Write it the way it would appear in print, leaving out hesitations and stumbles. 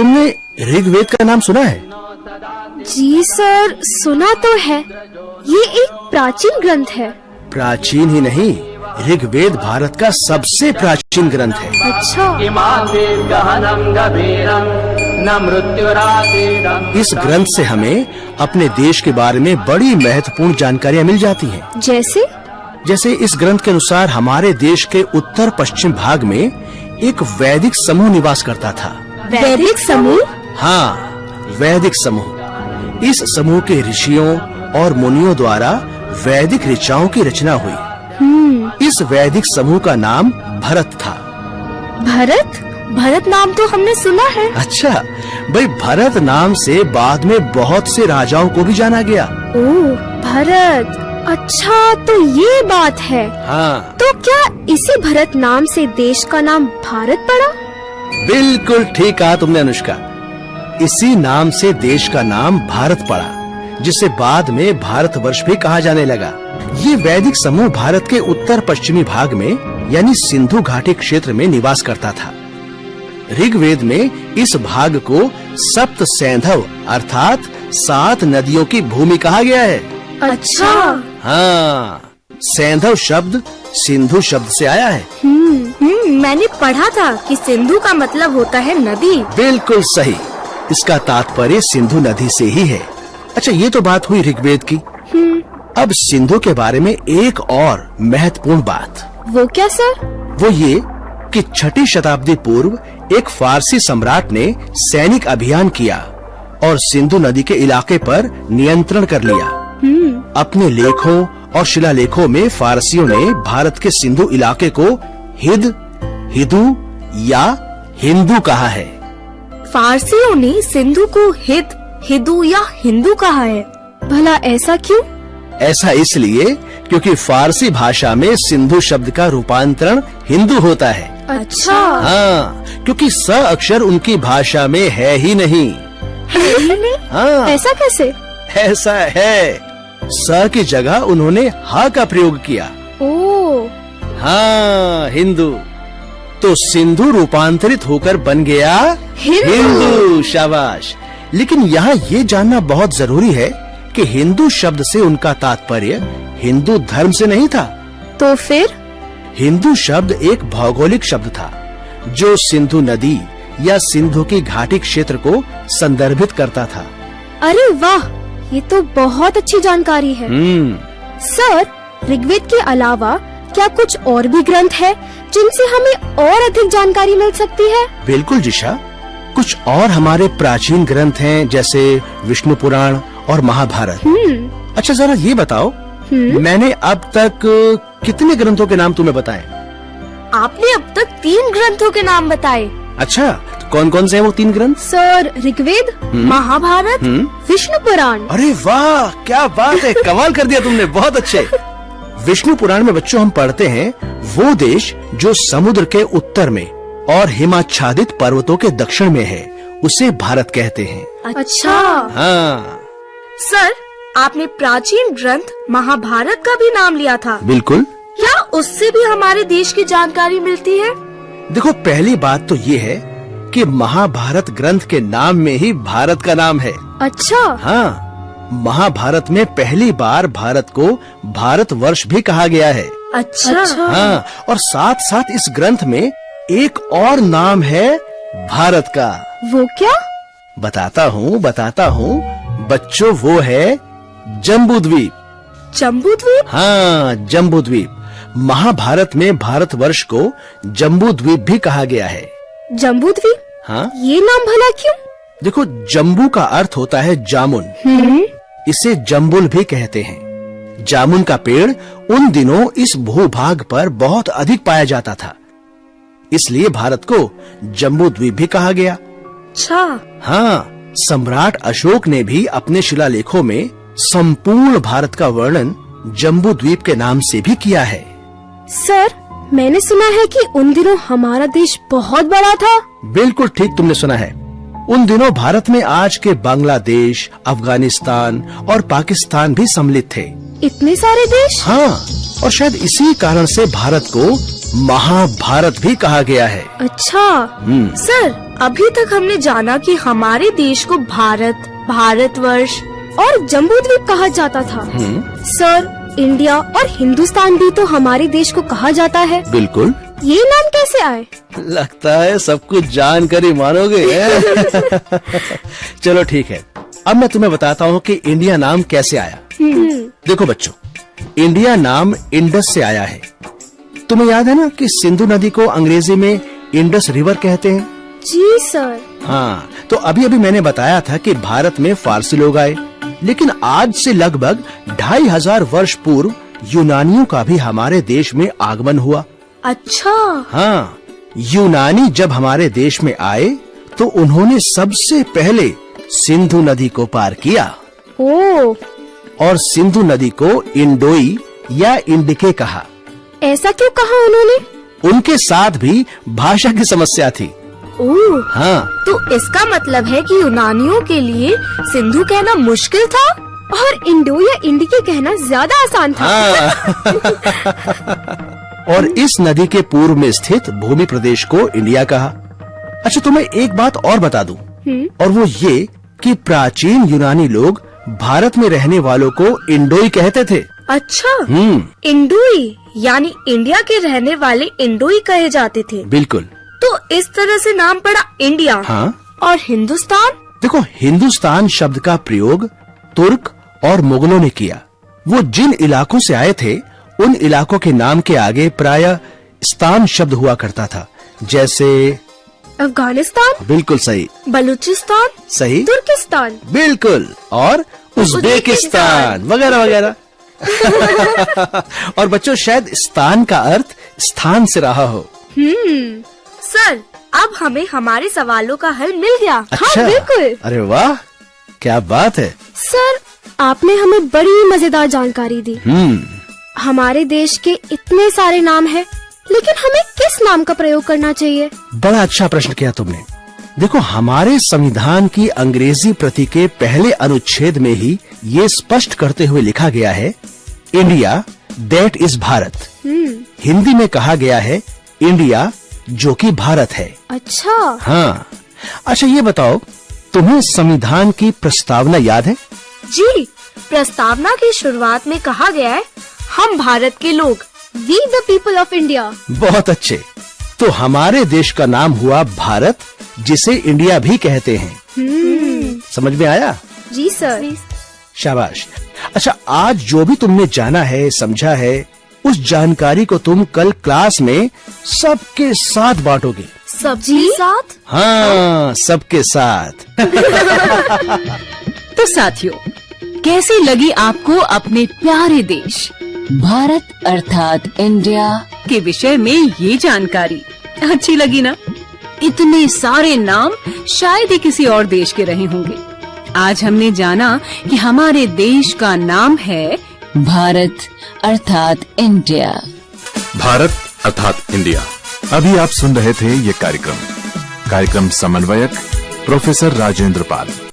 तुमने ऋग्वेद का नाम सुना है? जी सर, सुना तो है। ये एक प्राचीन ग्रंथ है। प्राचीन ही नहीं, ऋग्वेद भारत का सबसे प्राचीन ग्रंथ है। अच्छा। इस ग्रंथ से हमें अपने देश के बारे में बड़ी महत्वपूर्ण जानकारियाँ मिल जाती हैं। जैसे इस ग्रंथ के अनुसार हमारे देश के उत्तर पश्चिम भाग में एक वैदिक समूह निवास करता था। वैदिक समूह? हाँ, वैदिक समूह। इस समूह के ऋषियों और मुनियों द्वारा वैदिक ऋचाओं की रचना हुई। इस वैदिक समूह का नाम भरत था। भरत नाम तो हमने सुना है। अच्छा, भाई भरत नाम से बाद में बहुत से राजाओं को भी जाना गया। ओह, भरत। अच्छा, तो ये बात है। हाँ। तो क्या इसी भरत नाम से देश का नाम भारत पड़ा? बिल्कुल ठीक कहा तुमने अनुष्का। इसी नाम से देश का नाम भारत पड़ा, जिसे बाद में भारतवर्ष भी कहा जाने लगा। ये वैदिक समूह भारत के उत्तर पश्चिमी भाग में यानी सिंधु घाटी क्षेत्र में निवास करता था। ऋग्वेद में इस भाग को सप्त सैंधव अर्थात 7 नदियों की भूमि कहा गया है। अच्छा। हाँ, सैंधव शब्द सिंधु शब्द से आया है। मैंने पढ़ा था कि सिंधु का मतलब होता है नदी। बिल्कुल सही, इसका तात्पर्य सिंधु नदी से ही है। अच्छा, ये तो बात हुई ऋग्वेद की। अब सिंधु के बारे में एक और महत्वपूर्ण बात। वो क्या सर? वो ये कि 6ठी शताब्दी पूर्व एक फारसी सम्राट ने सैनिक अभियान किया और सिंधु नदी के इलाके पर नियंत्रण कर लिया। अपने लेखों और शिलालेखों में फारसियों ने भारत के सिंधु इलाके को हिदू या हिंदू कहा है। फारसियों ने सिंधु को हिदू या हिंदू कहा है। भला ऐसा क्यों? ऐसा इसलिए क्योंकि फारसी भाषा में सिंधु शब्द का रूपांतरण हिंदू होता है। अच्छा। हाँ, क्योंकि स अक्षर उनकी भाषा में है ही नहीं। हाँ। ऐसा कैसे? ऐसा है, स की जगह उन्होंने हा का प्रयोग किया। ओह। हाँ, हिंदू। तो सिंधु रूपांतरित होकर बन गया हिंदू। शाबाश। लेकिन यहाँ ये जानना बहुत जरूरी है कि हिंदू शब्द से उनका तात्पर्य हिंदू धर्म से नहीं था। तो फिर? हिंदू शब्द एक भौगोलिक शब्द था जो सिंधु नदी या सिंधु की घाटी क्षेत्र को संदर्भित करता था। अरे वाह, ये तो बहुत अच्छी जानकारी है। सर, ऋग्वेद के अलावा क्या कुछ और भी ग्रंथ है जिनसे हमें और अधिक जानकारी मिल सकती है? बिल्कुल जिशा, कुछ और हमारे प्राचीन ग्रंथ हैं जैसे विष्णु पुराण और महाभारत। अच्छा, जरा ये बताओ, मैंने अब तक कितने ग्रंथों के नाम तुम्हें बताए? आपने अब तक 3 ग्रंथों के नाम बताए। अच्छा, तो कौन कौन से हैं वो 3 ग्रंथ? सर, ऋग्वेद, महाभारत, विष्णु पुराण। अरे वाह, क्या बात है, कमाल कर दिया तुमने, बहुत अच्छे। विष्णु पुराण में बच्चों हम पढ़ते हैं वो देश जो समुद्र के उत्तर में और हिमाच्छादित पर्वतों के दक्षिण में है, उसे भारत कहते हैं। अच्छा। हाँ। सर, आपने प्राचीन ग्रंथ महाभारत का भी नाम लिया था। बिल्कुल। क्या उससे भी हमारे देश की जानकारी मिलती है? देखो, पहली बात तो ये है कि महाभारत ग्रंथ के नाम में ही भारत का नाम है। अच्छा। हाँ, महाभारत में पहली बार भारत को भारतवर्ष भी कहा गया है। अच्छा। हाँ, और साथ साथ इस ग्रंथ में एक और नाम है भारत का। वो क्या? बताता हूँ बच्चों, वो है जम्बूद्वीप। जम्बूद्वीप? हाँ, जम्बूद्वीप। महाभारत में भारतवर्ष को जम्बूद्वीप भी कहा गया है। जम्बूद्वीप? हाँ। ये नाम भला क्यों? देखो, जम्बू का अर्थ होता है जामुन। इसे जम्बुल भी कहते हैं। जामुन का पेड़ उन दिनों इस भूभाग पर बहुत अधिक पाया जाता था, इसलिए भारत को जम्बूद्वीप भी कहा गया। अच्छा। हाँ, सम्राट अशोक ने भी अपने शिलालेखों में संपूर्ण भारत का वर्णन जम्बूद्वीप के नाम से भी किया है। सर, मैंने सुना है कि उन दिनों हमारा देश बहुत बड़ा था। बिल्कुल ठीक तुमने सुना है। उन दिनों भारत में आज के बांग्लादेश, अफगानिस्तान और पाकिस्तान भी सम्मिलित थे। इतने सारे देश? हाँ, और शायद इसी कारण से भारत को महाभारत भी कहा गया है। अच्छा। सर, अभी तक हमने जाना कि हमारे देश को भारत, भारतवर्ष और जम्बूद्वीप कहा जाता था। सर, इंडिया और हिंदुस्तान भी तो हमारे देश को कहा जाता है। बिल्कुल। ये नाम कैसे आए? लगता है सब कुछ जानकर ही मानोगे। चलो ठीक है, अब मैं तुम्हें बताता हूँ कि इंडिया नाम कैसे आया। देखो बच्चों, इंडिया नाम इंडस से आया है। तुम्हें याद है ना कि सिंधु नदी को अंग्रेजी में इंडस रिवर कहते हैं। जी सर। हाँ, तो अभी अभी मैंने बताया था कि भारत में फारसी लोग आए, लेकिन आज से लगभग 2500 वर्ष पूर्व यूनानियों का भी हमारे देश में आगमन हुआ। अच्छा। हाँ, यूनानी जब हमारे देश में आए तो उन्होंने सबसे पहले सिंधु नदी को पार किया। ओह, और सिंधु नदी को इंडोई या इंडिके कहा। ऐसा क्यों कहा उन्होंने? उनके साथ भी भाषा की समस्या थी। ओह, हाँ, तो इसका मतलब है कि यूनानियों के लिए सिंधु कहना मुश्किल था और इंडो या इंडिके कहना ज्यादा आसान था। हाँ। और इस नदी के पूर्व में स्थित भूमि प्रदेश को इंडिया कहा। अच्छा, तुम्हें एक बात और बता दूं, और वो ये कि प्राचीन यूनानी लोग भारत में रहने वालों को इंडोई कहते थे। अच्छा, इंडोई यानी इंडिया के रहने वाले इंडोई कहे जाते थे। बिल्कुल। तो इस तरह से नाम पड़ा इंडिया। हाँ। और हिंदुस्तान? देखो, हिंदुस्तान शब्द का प्रयोग तुर्क और मुगलों ने किया। वो जिन इलाकों से आए थे उन इलाकों के नाम के आगे प्रायः स्थान शब्द हुआ करता था, जैसे अफगानिस्तान। बिल्कुल सही। बलूचिस्तान। सही। तुर्किस्तान। बिल्कुल। और उज्बेकिस्तान वगैरह वगैरह। और बच्चों, शायद स्थान का अर्थ स्थान से रहा हो। सर, अब हमें हमारे सवालों का हल मिल गया। अच्छा। हाँ, बिल्कुल। अरे वाह, क्या बात है। सर, आपने हमें बड़ी मजेदार जानकारी दी। हमारे देश के इतने सारे नाम हैं, लेकिन हमें किस नाम का प्रयोग करना चाहिए? बड़ा अच्छा प्रश्न किया तुमने। देखो, हमारे संविधान की अंग्रेजी प्रति के पहले अनुच्छेद में ही ये स्पष्ट करते हुए लिखा गया है, India that is Bharat. Hindi में कहा गया है इंडिया जो कि भारत है। अच्छा। हाँ। अच्छा, ये बताओ, तुम्हें संविधान की प्रस्तावना याद है? जी, प्रस्तावना की शुरुआत में कहा गया है, हम भारत के लोग, we the people of India. बहुत अच्छे। तो हमारे देश का नाम हुआ भारत, जिसे इंडिया भी कहते हैं। समझ में आया? जी सर। शाबाश। अच्छा, आज जो भी तुमने जाना है, समझा है, उस जानकारी को तुम कल क्लास में सबके साथ बांटोगे। सबके साथ? हाँ, सबके साथ। तो साथियों, कैसी लगी आपको अपने प्यारे देश भारत अर्थात इंडिया के विषय में ये जानकारी? अच्छी लगी ना? इतने सारे नाम शायद ही किसी और देश के रहे होंगे। आज हमने जाना कि हमारे देश का नाम है भारत अर्थात इंडिया। भारत अर्थात इंडिया। अभी आप सुन रहे थे ये कार्यक्रम समन्वयक प्रोफेसर राजेंद्र पाल।